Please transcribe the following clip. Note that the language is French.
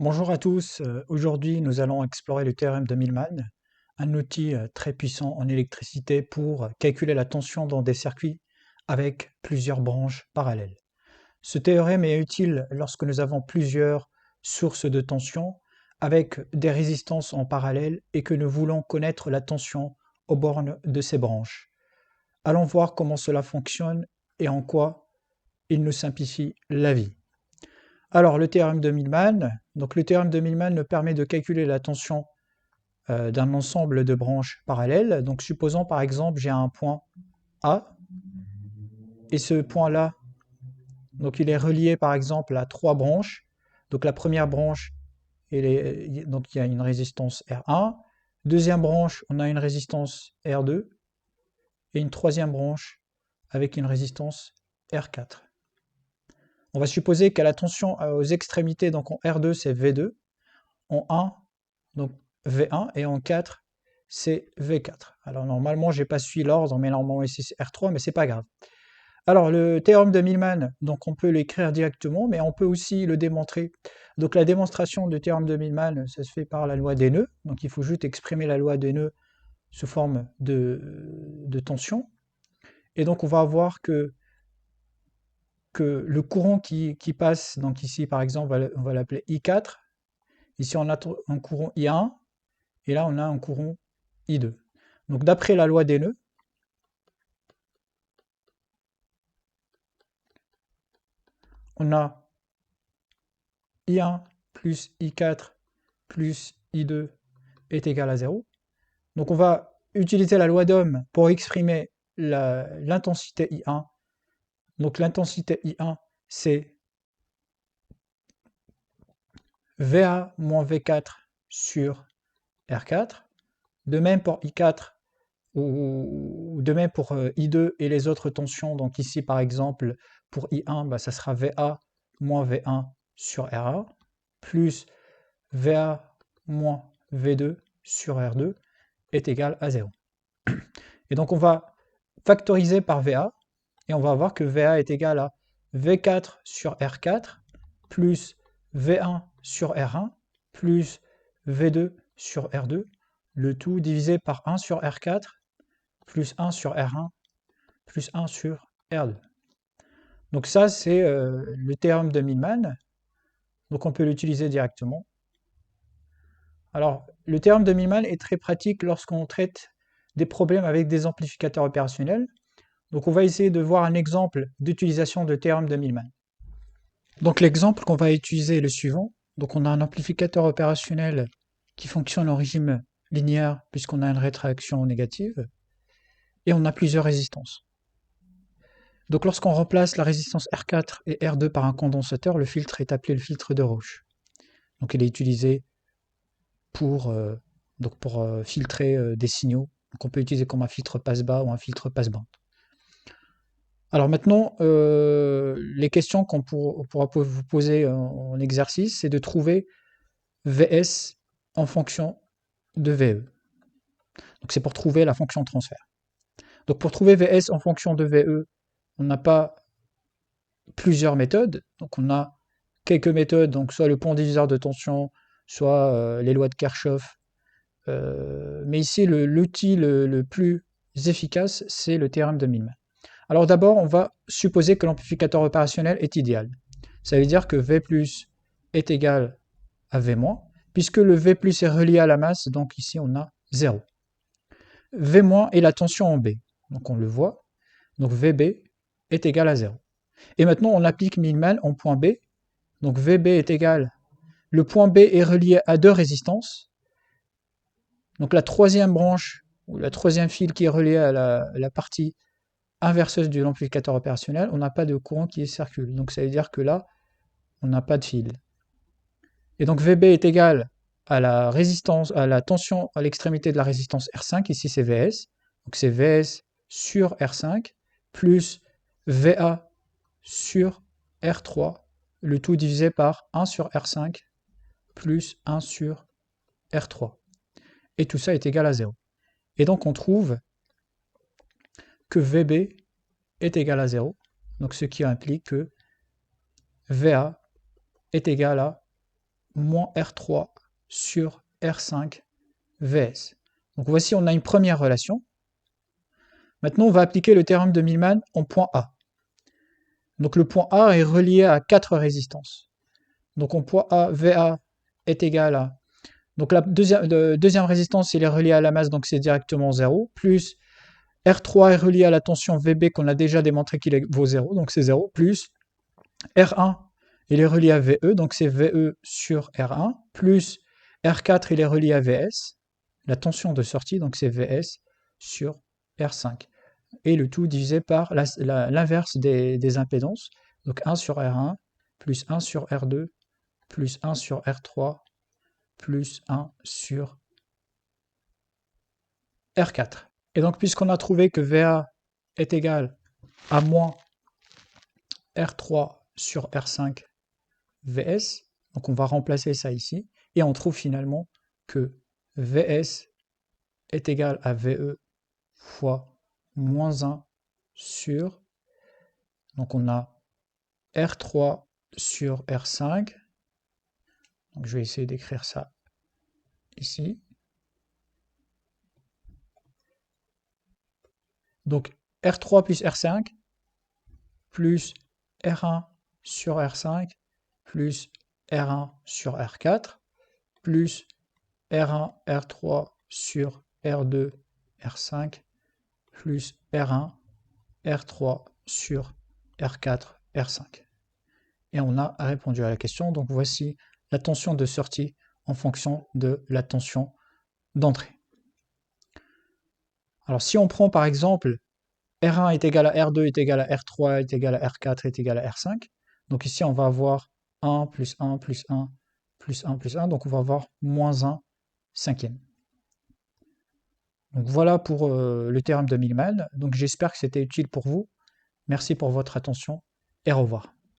Bonjour à tous, aujourd'hui nous allons explorer le théorème de Millman, un outil très puissant en électricité pour calculer la tension dans des circuits avec plusieurs branches parallèles. Ce théorème est utile lorsque nous avons plusieurs sources de tension avec des résistances en parallèle et que nous voulons connaître la tension aux bornes de ces branches. Allons voir comment cela fonctionne et en quoi il nous simplifie la vie. Alors, le théorème de Millman. Donc, le théorème de Millman nous permet de calculer la tension d'un ensemble de branches parallèles. Donc, supposons par exemple, j'ai un point A, et ce point-là, donc il est relié par exemple à trois branches. Donc, la première branche, donc il y a une résistance R1. Deuxième branche, on a une résistance R2. Et une troisième branche avec une résistance R4. On va supposer qu'à la tension aux extrémités, donc en R2 c'est V2, en 1 donc V1 et en 4 c'est V4. Alors normalement j'ai pas suivi l'ordre, mais normalement ici c'est R3, mais c'est pas grave. Alors le théorème de Millman, donc on peut l'écrire directement, mais on peut aussi le démontrer. Donc la démonstration du théorème de Millman, ça se fait par la loi des nœuds, donc il faut juste exprimer la loi des nœuds sous forme de tension. Et donc on va avoir que le courant qui passe, donc ici par exemple on va l'appeler I4, ici on a un courant I1, et là on a un courant I2. Donc d'après la loi des nœuds, on a I1 plus I4 plus I2 est égal à 0. Donc on va utiliser la loi d'Ohm pour exprimer l'intensité I1. Donc l'intensité I1 c'est VA moins V4 sur R4. De même pour I4 ou de même pour I2 et les autres tensions. Donc ici par exemple pour I1, bah, ça sera VA moins V1 sur RA plus VA moins V2 sur R2 est égal à 0. Et donc on va factoriser par VA et on va voir que VA est égal à V4 sur R4 plus V1 sur R1 plus V2 sur R2, le tout divisé par 1 sur R4 plus 1 sur R1 plus 1 sur R2. Donc ça, c'est le théorème de Millman. Donc on peut l'utiliser directement. Alors, le théorème de Millman est très pratique lorsqu'on traite des problèmes avec des amplificateurs opérationnels. Donc on va essayer de voir un exemple d'utilisation de théorème de Millman. Donc l'exemple qu'on va utiliser est le suivant. Donc on a un amplificateur opérationnel qui fonctionne en régime linéaire puisqu'on a une rétraction négative et on a plusieurs résistances. Donc lorsqu'on remplace la résistance R4 et R2 par un condensateur, le filtre est appelé le filtre de Roche. Donc il est utilisé pour filtrer des signaux. Donc on peut utiliser comme un filtre passe-bas ou un filtre passe-bande. Alors maintenant, les questions qu'on pourra vous poser en exercice, c'est de trouver Vs en fonction de VE. Donc c'est pour trouver la fonction de transfert. Donc pour trouver Vs en fonction de VE, on n'a pas plusieurs méthodes. Donc on a quelques méthodes, donc soit le pont diviseur de tension, soit les lois de Kirchhoff. Mais ici, l'outil le plus efficace, c'est le théorème de Millman. Alors d'abord, on va supposer que l'amplificateur opérationnel est idéal. Ça veut dire que V plus est égal à V moins, puisque le V plus est relié à la masse, donc ici on a 0. V moins est la tension en B, donc on le voit, donc VB est égal à 0. Et maintenant on applique Millman en point B, donc VB est égal, le point B est relié à deux résistances, donc la troisième branche, ou la troisième fil qui est reliée à la partie inverseuse de l'amplificateur opérationnel, on n'a pas de courant qui circule. Donc ça veut dire que là, on n'a pas de fil. Et donc VB est égal à la résistance, à la tension à l'extrémité de la résistance R5, ici c'est Vs, donc c'est Vs sur R5, plus VA sur R3, le tout divisé par 1 sur R5, plus 1 sur R3. Et tout ça est égal à 0. Et donc on trouve que VB est égal à 0, donc ce qui implique que VA est égal à moins R3 sur R5 VS. Donc voici, on a une première relation. Maintenant, on va appliquer le théorème de Millman en point A. Donc le point A est relié à 4 résistances. Donc en point A, VA est égal à... Donc la deuxième résistance, il est relié à la masse, donc c'est directement 0, plus R3 est relié à la tension VB qu'on a déjà démontré qu'il vaut 0, donc c'est 0, plus R1, il est relié à VE, donc c'est VE sur R1, plus R4, il est relié à VS, la tension de sortie, donc c'est VS sur R5. Et le tout divisé par l'inverse des impédances, donc 1 sur R1, plus 1 sur R2, plus 1 sur R3, plus 1 sur R4. Et donc, puisqu'on a trouvé que VA est égal à moins R3 sur R5 VS, donc on va remplacer ça ici, et on trouve finalement que VS est égal à VE fois moins 1 sur, donc on a R3 sur R5, donc je vais essayer d'écrire ça ici. Donc R3 plus R5 plus R1 sur R5 plus R1 sur R4 plus R1 R3 sur R2 R5 plus R1 R3 sur R4 R5. Et on a répondu à la question. Donc voici la tension de sortie en fonction de la tension d'entrée. Alors si on prend par exemple R1 est égal à R2 est égal à R3 est égal à R4 est égal à R5, donc ici on va avoir 1 plus 1 plus 1 plus 1 plus 1, donc on va avoir moins 1 cinquième. Donc voilà pour le théorème de Millman. Donc j'espère que c'était utile pour vous. Merci pour votre attention et au revoir.